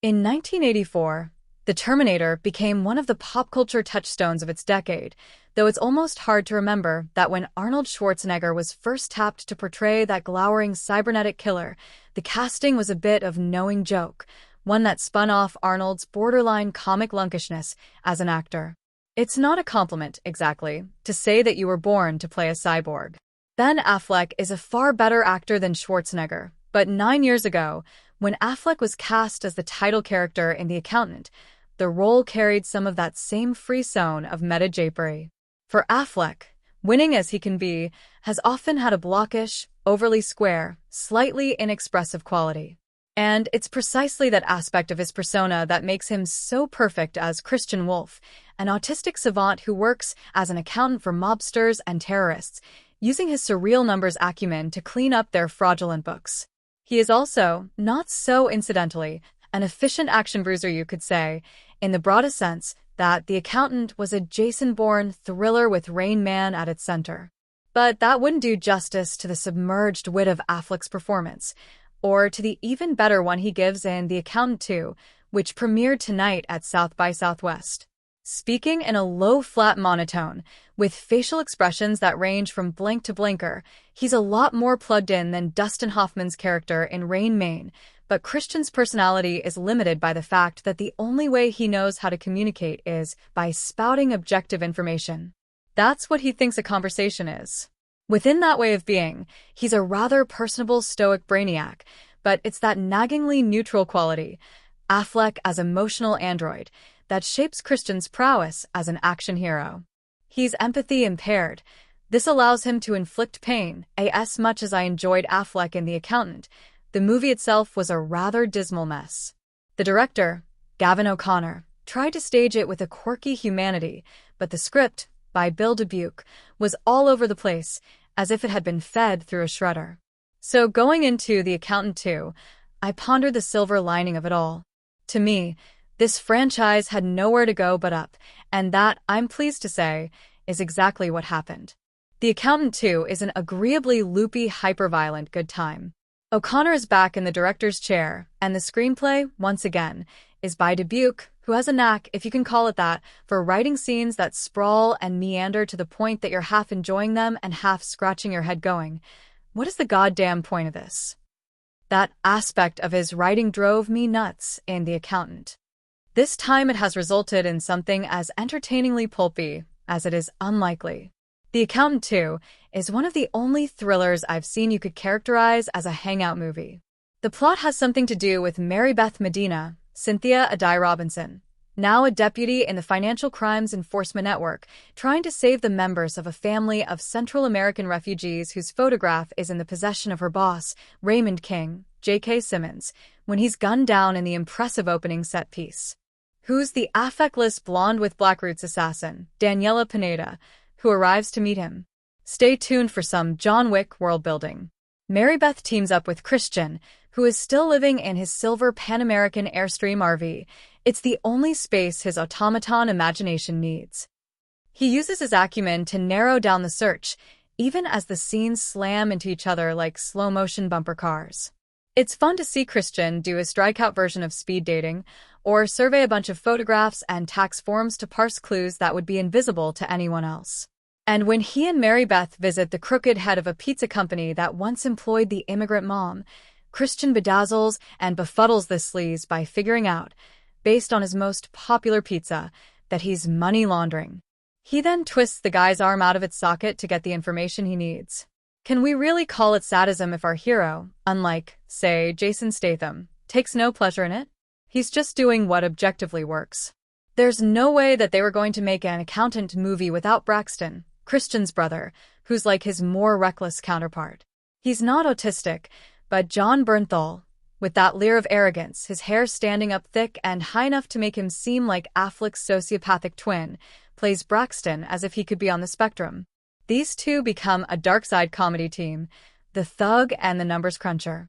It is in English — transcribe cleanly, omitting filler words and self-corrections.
In 1984, The Terminator became one of the pop culture touchstones of its decade, though it's almost hard to remember that when Arnold Schwarzenegger was first tapped to portray that glowering cybernetic killer, the casting was a bit of knowing joke, one that spun off Arnold's borderline comic lunkishness as an actor. It's not a compliment, exactly, to say that you were born to play a cyborg. Ben Affleck is a far better actor than Schwarzenegger, but 9 years ago, when Affleck was cast as the title character in The Accountant, the role carried some of that same frisson of meta-japery. For Affleck, winning as he can be, has often had a blockish, overly square, slightly inexpressive quality. And it's precisely that aspect of his persona that makes him so perfect as Christian Wolff, an autistic savant who works as an accountant for mobsters and terrorists, using his surreal numbers acumen to clean up their fraudulent books. He is also, not so incidentally, an efficient action bruiser, you could say, in the broadest sense that The Accountant was a Jason Bourne thriller with Rain Man at its center. But that wouldn't do justice to the submerged wit of Affleck's performance, or to the even better one he gives in The Accountant 2, which premiered tonight at South by Southwest. Speaking in a low, flat monotone, with facial expressions that range from blank to blinker, he's a lot more plugged in than Dustin Hoffman's character in Rain Man, but Christian's personality is limited by the fact that the only way he knows how to communicate is by spouting objective information. That's what he thinks a conversation is. Within that way of being, he's a rather personable stoic brainiac, but it's that naggingly neutral quality, Affleck as emotional android, that shapes Christian's prowess as an action hero. He's empathy impaired. This allows him to inflict pain. As much as I enjoyed Affleck in The Accountant, the movie itself was a rather dismal mess. The director, Gavin O'Connor, tried to stage it with a quirky humanity, but the script, by Bill Dubuque, was all over the place, as if it had been fed through a shredder. So going into The Accountant 2, I pondered the silver lining of it all. To me, this franchise had nowhere to go but up, and that, I'm pleased to say, is exactly what happened. The Accountant 2 is an agreeably loopy, hyper-violent good time. O'Connor is back in the director's chair, and the screenplay, once again, is by Dubuque, who has a knack, if you can call it that, for writing scenes that sprawl and meander to the point that you're half enjoying them and half scratching your head going, what is the goddamn point of this? That aspect of his writing drove me nuts in The Accountant. This time it has resulted in something as entertainingly pulpy as it is unlikely. The Accountant 2 is one of the only thrillers I've seen you could characterize as a hangout movie. The plot has something to do with Mary Beth Medina, Cynthia Addai Robinson, now a deputy in the Financial Crimes Enforcement Network, trying to save the members of a family of Central American refugees whose photograph is in the possession of her boss, Raymond King, J.K. Simmons, when he's gunned down in the impressive opening set piece. Who's the affectless blonde with black roots assassin, Daniela Pineda, who arrives to meet him? Stay tuned for some John Wick world-building. Mary Beth teams up with Christian, who is still living in his silver Pan American Airstream RV. It's the only space his automaton imagination needs. He uses his acumen to narrow down the search, even as the scenes slam into each other like slow-motion bumper cars. It's fun to see Christian do a strikeout version of speed dating, or survey a bunch of photographs and tax forms to parse clues that would be invisible to anyone else. And when he and Mary Beth visit the crooked head of a pizza company that once employed the immigrant mom, Christian bedazzles and befuddles the sleaze by figuring out, based on his most popular pizza, that he's money laundering. He then twists the guy's arm out of its socket to get the information he needs. Can we really call it sadism if our hero, unlike, say, Jason Statham, takes no pleasure in it? He's just doing what objectively works. There's no way that they were going to make an accountant movie without Braxton, Christian's brother, who's like his more reckless counterpart. He's not autistic, but John Bernthal, with that leer of arrogance, his hair standing up thick and high enough to make him seem like Affleck's sociopathic twin, plays Braxton as if he could be on the spectrum. These two become a dark-side comedy team, the thug and the numbers cruncher.